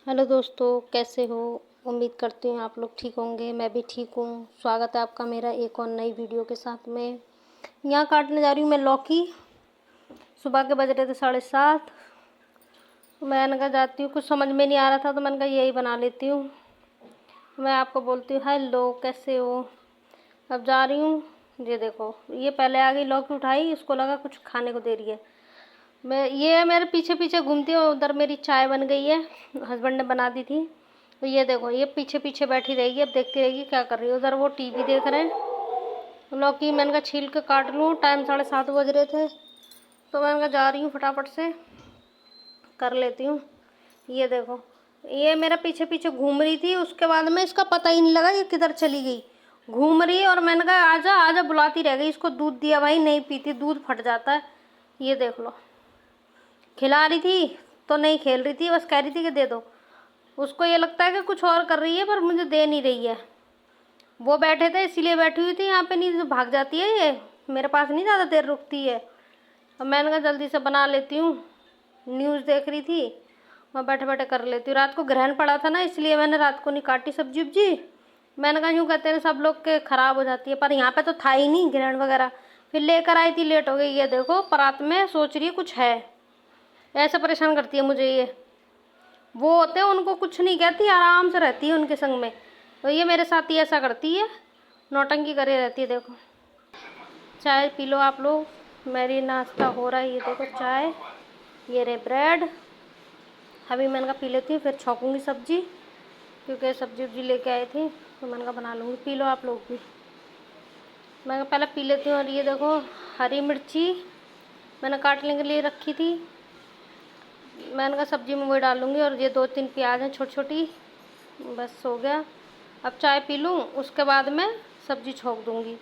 Hello दोस्तों, कैसे हो। उम्मीद करती हूँ आप लोग ठीक होंगे। मैं भी ठीक हूँ। स्वागत है आपका मेरा एक और नई वीडियो के साथ में। यहाँ काटने जा रही हूँ मैं लौकी। सुबह के बज रहे थे 7:30। मैंने कहा जाती हूँ, कुछ समझ में नहीं आ रहा था तो मैंने कहा यही बना लेती हूँ। मैं आपको बोलती हूँ हेलो, कैसे हो। अब जा रही हूँ। ये देखो, ये पहले आ गई, लौकी उठाई, इसको लगा कुछ खाने को दे रही है। ये मेरे पीछे पीछे घूमती है। उधर मेरी चाय बन गई है, हस्बैंड ने बना दी थी। तो ये देखो, ये पीछे पीछे बैठी रहेगी, अब देखती रहेगी क्या कर रही है। उधर वो टीवी देख रहे हैं। लौकी मैंने कहा छील के काट लूँ, टाइम 7:30 बज रहे थे तो मैंने कहा जा रही हूँ फटाफट से कर लेती हूँ। ये देखो, ये मेरा पीछे पीछे घूम रही थी, उसके बाद में इसका पता ही नहीं लगा ये किधर चली गई। घूम रही और मैंने कहा आजा आजा बुलाती रह गई। इसको दूध दिया, भाई नहीं पीती, दूध फट जाता है। ये देख लो, खिला रही थी तो नहीं खेल रही थी, बस कह रही थी कि दे दो। उसको ये लगता है कि कुछ और कर रही है पर मुझे दे नहीं रही है। वो बैठे थे इसीलिए बैठी हुई थी यहाँ पे, नहीं तो भाग जाती है ये, मेरे पास नहीं ज़्यादा देर रुकती है। अब मैंने कहा जल्दी से बना लेती हूँ। न्यूज़ देख रही थी, मैं बैठे बैठे कर लेती हूँ। रात को ग्रहण पड़ा था ना, इसलिए मैंने रात को नहीं काटी सब्जी उब्जी। मैंने कहा यूँ कहते हैं सब लोग के ख़राब हो जाती है, पर यहाँ पे तो था ही नहीं ग्रहण वगैरह। फिर लेकर आई थी, लेट हो गई। ये देखो परात में सोच रही है कुछ है, ऐसे परेशान करती है मुझे ये। वो होते हैं उनको कुछ नहीं कहती, आराम से रहती है उनके संग में। तो ये मेरे साथ ही ऐसा करती है, नौटंकी करे रहती है। देखो, चाय पी लो आप लोग, मेरी नाश्ता हो रहा है। ये देखो चाय, ये रे ब्रेड। अभी मैंने कहा पी लेती हूँ, फिर छौंकूँगी सब्जी, क्योंकि सब्जी उब्जी लेके आए थे तो मैंने कहा बना लूँगी। पी लो आप लोग भी, मैं पहले पी लेती हूँ। और ये देखो, हरी मिर्ची मैंने काटने के लिए रखी थी, मैंने कहा सब्जी में वही डालूँगी। और ये 2-3 प्याज हैं छोटी छोटी, बस हो गया। अब चाय पी लूँ, उसके बाद मैं सब्जी छोंक दूँगी।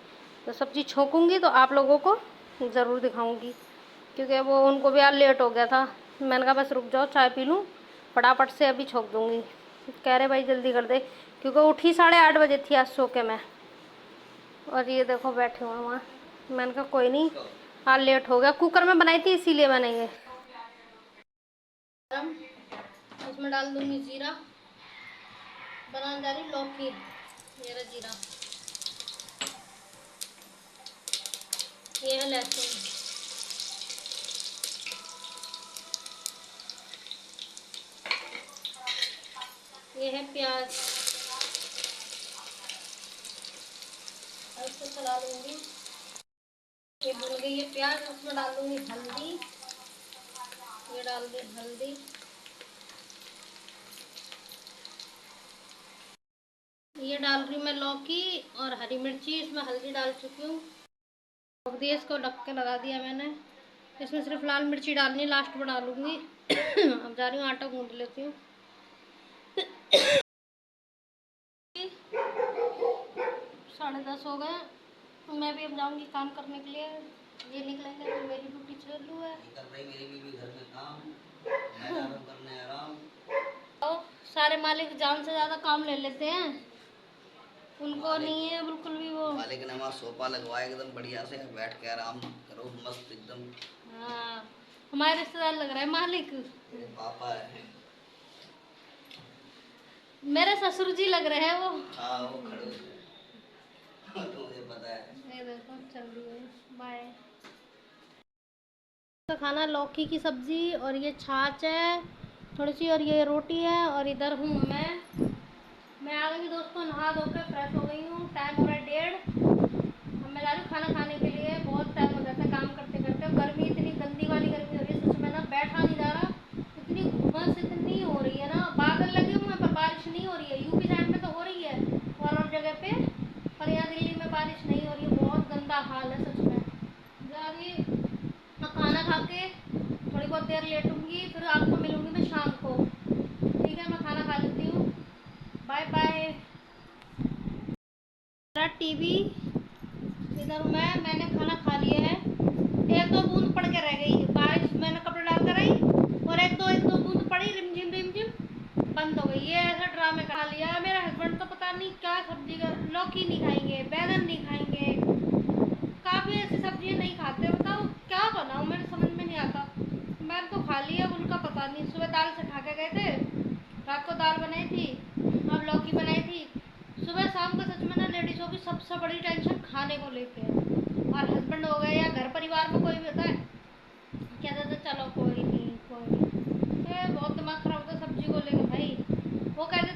तो सब्जी छोंकूँगी तो आप लोगों को ज़रूर दिखाऊँगी, क्योंकि वो उनको भी यार लेट हो गया था। मैंने कहा बस रुक जाओ, चाय पी लूँ फटाफट से, अभी छोंक दूँगी। कह रहे भाई जल्दी कर दे, क्योंकि उठी 8:30 बजे थी आज सो के मैं। और ये देखो बैठे हुए वहाँ। मैंने कहा कोई नहीं, हाँ लेट हो गया, कुकर में बनाई थी इसीलिए मैंने ये। इसमें डाल दूँगी जीरा, बनाने जा रही लौकी। मेरा जीरा, ये है लहसुन, ये है प्याज। इसको चला लूँगी। ये भुन गई है प्याज, उसमें डाल दूँगी हल्दी। ये डाल दी हल्दी। ये डाल रही हूँ मैं लौकी और हरी मिर्ची, इसमें हल्दी डाल चुकी हूँ। रख दिया, इसको ढक के लगा दिया मैंने। इसमें सिर्फ लाल मिर्ची डालनी, लास्ट में डालूंगी। अब जा रही हूँ आटा गूंद लेती हूँ। 10:30 हो गए, मैं भी अब जाऊंगी काम करने के लिए। ये निकलेंगे तो मेरी ड्यूटी चालू है। कर रही मेरी भी घर में काम, मैं आराम करने आराम। तो सारे मालिक जान से ज़्यादा काम ले लेते हैं, उनको नहीं है बिल्कुल भी। वो मालिक ने हमारा सोफा लगवाया एकदम बढ़िया से, बैठ के आराम करो मस्त एकदम। हाँ, हमारे रिश्तेदार लग रहा है मालिक। मेरे पापा है, मेरे ससुर जी लग रहे हैं वो। हाँ वो खड़े हैं, तो मुझे पता है। ये देखो चल रही है, बाय। तो खाना लौकी की सब्जी और ये छाछ है थोड़ी सी, और ये रोटी है। और इधर हूँ मैं आ गई दोस्तों, नहा धो के फ्रेश हो गई हूँ। टाइम हो रहा है 1:30। अब मैं जा रही हूँ खाना खाने के लिए। बहुत टाइम हो जाता है काम करते करते। गर्मी इतनी गंदी वाली गर्मी हो रही है, सच में ना बैठा नहीं जा रहा। इतनी घुमस इतनी हो रही है ना, बादल लगे हुए हैं पर बारिश नहीं हो रही है। यूपी साइड में तो हो रही है और जगह पे, पर यहाँ दिल्ली में बारिश नहीं हो रही है। बहुत गंदा हाल है सच में। जा रही खाना खा के थोड़ी बहुत देर लेटूंगी, फिर आपको मिलूंगी मैं शाम को। ठीक है, मैं खाना खा लेती हूँ, बाय बाय। टीवी इधर मैंने खाना खा लिया है। 1-2 बूंद पड़ के रह गई बारिश, मैंने कपड़े डाल कर आई और एक दो बूंद पड़ी, रिमझिम रिमझिम बंद हो गई। ये ऐसा ड्रामे खा लिया। मेरा हस्बैंड तो पता नहीं क्या सब्जी का, लौकी नहीं खाएंगे, बैगन नहीं खाएंगे, काफ़ी ऐसी सब्जियां नहीं खाते। बताओ क्या बनाऊँ, मेरे समझ में नहीं आता। मैंने तो खा लिया, उनका पता नहीं। सुबह दाल से खा के गए थे, रात को दाल बनाई थी, अब लौकी बनाई थी। सुबह शाम को सच में ना लेडीज़ों की सबसे बड़ी टेंशन खाने को लेके है। और हस्बैंड हो गए या घर परिवार में कोई भी होता है, कहते थे चलो कोई नहीं कोई नहीं, ये बहुत दिमाग खराब होता है सब्जी को लेके भाई। वो कहते